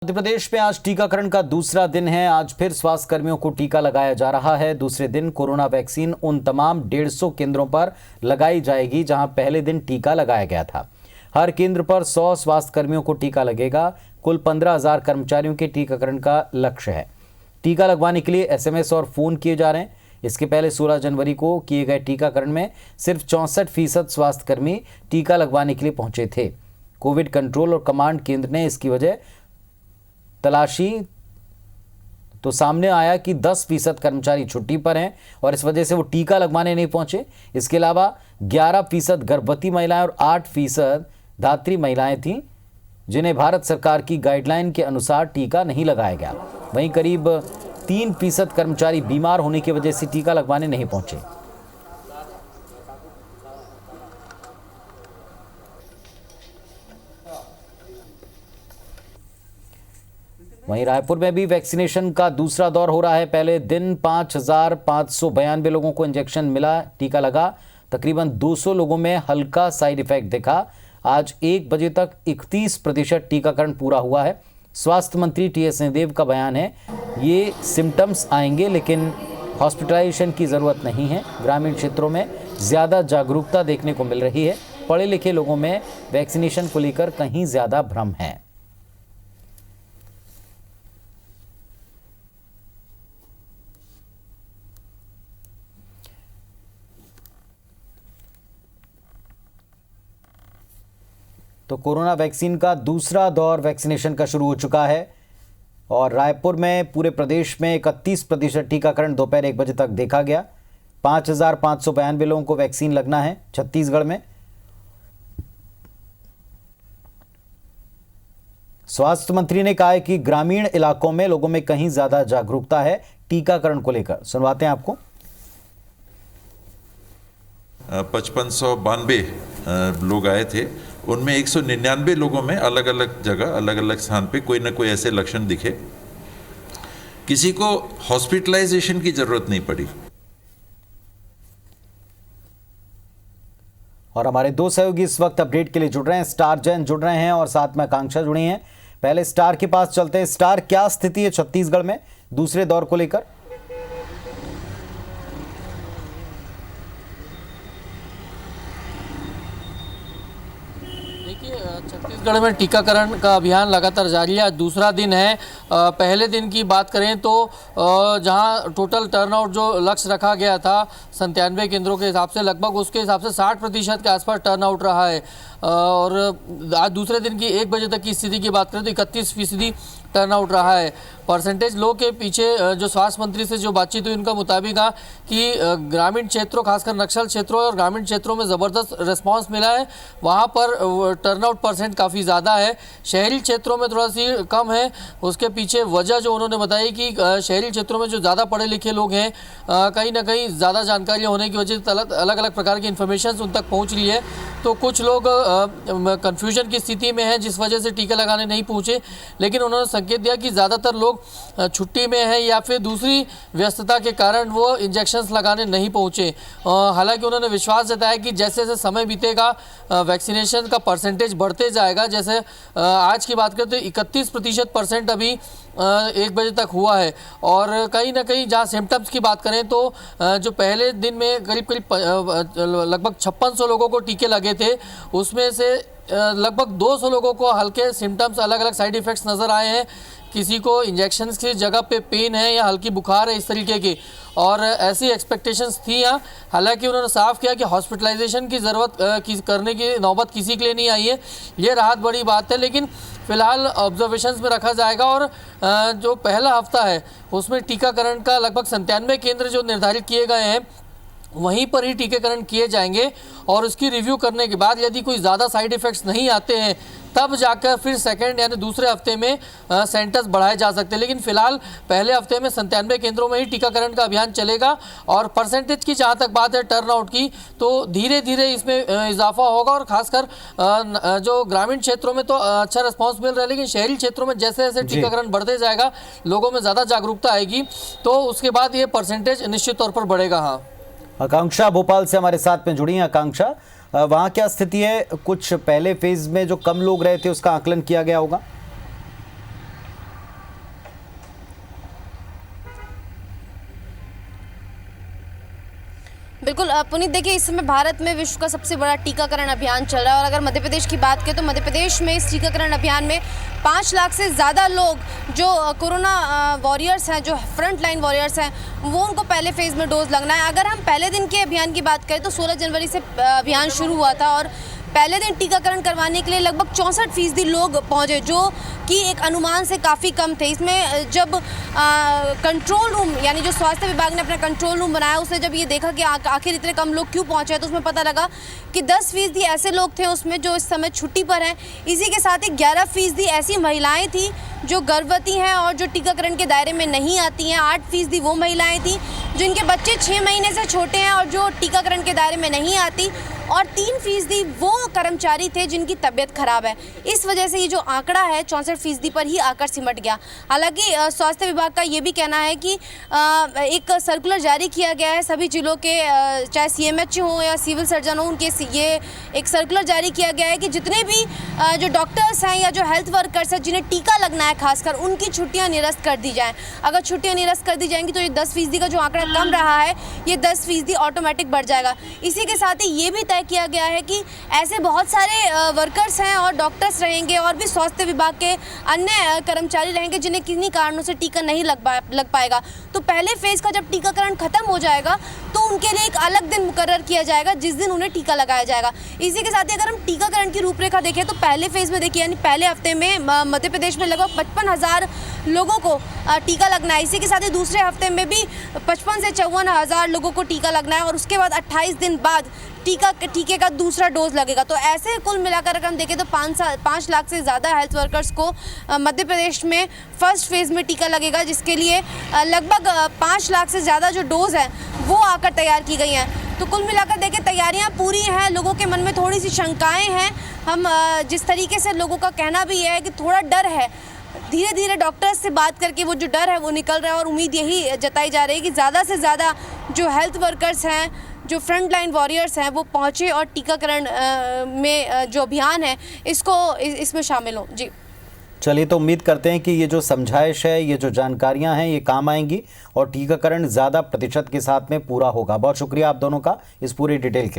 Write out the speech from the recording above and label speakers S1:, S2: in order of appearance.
S1: मध्य प्रदेश में आज टीकाकरण का दूसरा दिन है। आज फिर स्वास्थ्य कर्मियों को टीका लगाया जा रहा है। दूसरे दिन कोरोना वैक्सीन उन तमाम 150 केंद्रों पर लगाई जाएगी जहां पहले दिन टीका लगाया गया था। हर केंद्र पर 100 स्वास्थ्य कर्मियों को टीका लगेगा। कुल 15,000 कर्मचारियों के टीकाकरण का लक्ष्य है। टीका लगवाने के लिए SMS और फोन किए जा रहे हैं। इसके पहले 16 जनवरी को किए गए टीकाकरण में सिर्फ 64% स्वास्थ्य कर्मी टीका लगवाने के लिए पहुंचे थे। कोविड कंट्रोल और कमांड केंद्र ने इसकी वजह तलाशी तो सामने आया कि 10% कर्मचारी छुट्टी पर हैं और इस वजह से वो टीका लगवाने नहीं पहुंचे। इसके अलावा 11% गर्भवती महिलाएं और 8% धात्री महिलाएं थीं जिन्हें भारत सरकार की गाइडलाइन के अनुसार टीका नहीं लगाया गया। वहीं करीब 3% कर्मचारी बीमार होने की वजह से टीका लगवाने नहीं पहुंचे। वहीं रायपुर में भी वैक्सीनेशन का दूसरा दौर हो रहा है। पहले दिन 5,592 लोगों को इंजेक्शन मिला, टीका लगा। तकरीबन 200 लोगों में हल्का साइड इफेक्ट दिखा। आज 1 बजे तक 31% टीकाकरण पूरा हुआ है। स्वास्थ्य मंत्री TS सिंहदेव का बयान है, ये सिम्टम्स आएंगे लेकिन हॉस्पिटलाइजेशन की ज़रूरत नहीं है। ग्रामीण क्षेत्रों में ज़्यादा जागरूकता देखने को मिल रही है। पढ़े लिखे लोगों में वैक्सीनेशन को लेकर कहीं ज़्यादा भ्रम है। तो कोरोना वैक्सीन का दूसरा दौर वैक्सीनेशन का शुरू हो चुका है और रायपुर में पूरे प्रदेश में 31% टीकाकरण दोपहर 1 बजे तक देखा गया। 5,592 लोगों को वैक्सीन लगना है। छत्तीसगढ़ में स्वास्थ्य मंत्री ने कहा है कि ग्रामीण इलाकों में लोगों में कहीं ज्यादा जागरूकता है टीकाकरण को लेकर। सुनवाते हैं आपको।
S2: 5592 लोग आए थे, उनमें 199 लोगों में अलग अलग जगह अलग अलग स्थान पे कोई ना कोई ऐसे लक्षण दिखे। किसी को हॉस्पिटलाइजेशन की जरूरत नहीं पड़ी।
S1: और हमारे 2 सहयोगी इस वक्त अपडेट के लिए जुड़ रहे हैं। स्टार जैन जुड़ रहे हैं और साथ में आकांक्षा जुड़ी हैं। पहले स्टार के पास चलते हैं। स्टार, क्या स्थिति है छत्तीसगढ़ में दूसरे दौर को लेकर?
S3: छत्तीसगढ़ में टीकाकरण का अभियान लगातार जारी है। आज दूसरा दिन है। पहले दिन की बात करें तो जहां टोटल टर्नआउट जो लक्ष्य रखा गया था 97 केंद्रों के हिसाब से, लगभग उसके हिसाब से 60% के आसपास टर्नआउट रहा है। और आज दूसरे दिन की 1 बजे तक की स्थिति की बात करें तो 31% टर्नआउट रहा है। परसेंटेज लो के पीछे जो स्वास्थ्य मंत्री से जो बातचीत हुई उनका मुताबिक कि ग्रामीण क्षेत्रों, खासकर नक्सल क्षेत्रों और ग्रामीण क्षेत्रों में ज़बरदस्त रिस्पांस मिला है। वहाँ पर टर्नआउट परसेंट काफ़ी ज़्यादा है। शहरी क्षेत्रों में थोड़ा सी कम है। उसके पीछे वजह जो उन्होंने बताई कि शहरी क्षेत्रों में जो ज़्यादा पढ़े लिखे लोग हैं, कहीं ना कहीं ज़्यादा जानकारियाँ होने की वजह से अलग अलग प्रकार की इन्फॉर्मेशन उन तक पहुँच रही है। तो कुछ लोग कन्फ्यूजन की स्थिति में हैं जिस वजह से टीका लगाने नहीं पहुँचे। लेकिन उन्होंने संकेत दिया कि ज़्यादातर लोग छुट्टी में हैं या फिर दूसरी व्यस्तता के कारण वो इंजेक्शंस लगाने नहीं पहुँचे। हालांकि उन्होंने विश्वास जताया कि जैसे जैसे समय बीतेगा वैक्सीनेशन का परसेंटेज बढ़ते जाएगा। जैसे आज की बात करें तो 31% अभी 1 बजे तक हुआ है। और कहीं ना कहीं जहाँ सिम्टम्स की बात करें तो जो पहले दिन में करीब लगभग 5600 लोगों को टीके लगे थे, उसमें से लगभग 200 लोगों को हल्के सिम्टम्स, अलग अलग साइड इफ़ेक्ट्स नज़र आए हैं। किसी को इंजेक्शन की जगह पे पेन है या हल्की बुखार है, इस तरीके की, और ऐसी एक्सपेक्टेशंस थी यहाँ। हालांकि उन्होंने साफ किया कि हॉस्पिटलाइजेशन की ज़रूरत करने की नौबत किसी के लिए नहीं आई है। ये राहत बड़ी बात है। लेकिन फ़िलहाल ऑब्जर्वेशंस में रखा जाएगा और जो पहला हफ्ता है उसमें टीकाकरण का लगभग 97 केंद्र जो निर्धारित किए गए हैं वहीं पर ही टीकाकरण किए जाएंगे। और उसकी रिव्यू करने के बाद यदि कोई ज़्यादा साइड इफ़ेक्ट्स नहीं आते हैं तब जाकर फिर सेकंड यानी दूसरे हफ्ते में सेंटर्स बढ़ाए जा सकते हैं। लेकिन फिलहाल पहले हफ्ते में 97 केंद्रों में ही टीकाकरण का अभियान चलेगा। और परसेंटेज की जहाँ तक बात है टर्नआउट की, तो धीरे धीरे इसमें इजाफा होगा। और खासकर जो ग्रामीण क्षेत्रों में तो अच्छा रिस्पॉन्स मिल रहा है, लेकिन शहरी क्षेत्रों में जैसे जैसे टीकाकरण बढ़ते जाएगा, लोगों में ज़्यादा जागरूकता आएगी, तो उसके बाद ये परसेंटेज निश्चित तौर पर बढ़ेगा। हाँ,
S1: आकांक्षा भोपाल से हमारे साथ में जुड़ी हैं। आकांक्षा, वहाँ क्या स्थिति है? कुछ पहले फेज में जो कम लोग रहे थे उसका आकलन किया गया होगा?
S4: बिल्कुल पुनीत, देखिए इस समय भारत में विश्व का सबसे बड़ा टीकाकरण अभियान चल रहा है और अगर मध्य प्रदेश की बात करें तो मध्य प्रदेश में इस टीकाकरण अभियान में 5 लाख से ज़्यादा लोग जो कोरोना वॉरियर्स हैं, जो फ्रंट लाइन वॉरियर्स हैं, वो उनको पहले फेज़ में डोज लगना है। अगर हम पहले दिन के अभियान की बात करें तो 16 जनवरी से अभियान शुरू हुआ था और पहले दिन टीकाकरण करवाने के लिए लगभग 64% लोग पहुंचे, जो कि एक अनुमान से काफ़ी कम थे। इसमें जब कंट्रोल रूम यानी जो स्वास्थ्य विभाग ने अपना कंट्रोल रूम बनाया, उसने जब ये देखा कि आखिर इतने कम लोग क्यों पहुंचे, तो उसमें पता लगा कि 10% ऐसे लोग थे उसमें जो इस समय छुट्टी पर हैं। इसी के साथ ही 11% ऐसी महिलाएं थी जो गर्भवती हैं और जो टीकाकरण के दायरे में नहीं आती हैं। 8% वो महिलाएं थी जिनके बच्चे 6 महीने से छोटे हैं और जो टीकाकरण के दायरे में नहीं आती, और 3% वो कर्मचारी थे जिनकी तबीयत खराब है। इस वजह से ये जो आंकड़ा है 64% पर ही आकर सिमट गया। हालांकि स्वास्थ्य विभाग का ये भी कहना है कि एक सर्कुलर जारी किया गया है सभी जिलों के, चाहे CMH हो या सिविल सर्जन हो, उनके ये एक सर्कुलर जारी किया गया है कि जितने भी जो डॉक्टर्स हैं या जो हेल्थ वर्कर्स हैं जिन्हें टीका लगना है, खासकर उनकी छुट्टियाँ निरस्त कर दी जाएँ। अगर छुट्टियाँ निरस्त कर दी जाएंगी तो ये 10% का जो आंकड़ा कम रहा है, ये 10% ऑटोमेटिक बढ़ जाएगा। इसी के साथ ही ये भी तय किया गया है कि ऐसे बहुत सारे वर्कर्स हैं और डॉक्टर्स रहेंगे और भी स्वास्थ्य विभाग के अन्य कर्मचारी रहेंगे जिन्हें किन्हीं कारणों से टीका नहीं लग पाएगा। तो पहले फेज़ का जब टीकाकरण खत्म हो जाएगा तो उनके लिए एक अलग दिन मुकर्रर किया जाएगा जिस दिन उन्हें टीका लगाया जाएगा। इसी के साथ ही अगर हम टीकाकरण की रूपरेखा देखें तो पहले फेज़ में देखिए, यानी पहले हफ्ते में मध्य प्रदेश में लगभग 55,000 लोगों को टीका लगना है। इसी के साथ ही दूसरे हफ्ते में भी 55 से 54,000 लोगों को टीका लगना है और उसके बाद 28 दिन बाद टीके का दूसरा डोज लगेगा। तो ऐसे कुल मिलाकर अगर हम देखें तो 5 लाख से ज़्यादा हेल्थ वर्कर्स को मध्य प्रदेश में फर्स्ट फेज़ में टीका लगेगा, जिसके लिए लगभग 5 लाख से ज़्यादा जो डोज हैं वो आकर तैयार की गई हैं। तो कुल मिलाकर देखें तैयारियां पूरी हैं। लोगों के मन में थोड़ी सी शंकाएं हैं। हम जिस तरीके से लोगों का कहना भी है कि थोड़ा डर है, धीरे धीरे डॉक्टर्स से बात करके वो जो डर है वो निकल रहा है और उम्मीद यही जताई जा रही है कि ज़्यादा से ज़्यादा जो हेल्थ वर्कर्स हैं, जो फ्रंट लाइन वॉरियर्स हैं, वो पहुँचे और टीकाकरण में जो अभियान है इसमें शामिल हों। जी
S1: चलिए, तो उम्मीद करते हैं कि ये जो समझाइश है, ये जो जानकारियां हैं, ये काम आएंगी और टीकाकरण ज़्यादा प्रतिशत के साथ में पूरा होगा। बहुत शुक्रिया आप दोनों का इस पूरी डिटेल के लिए।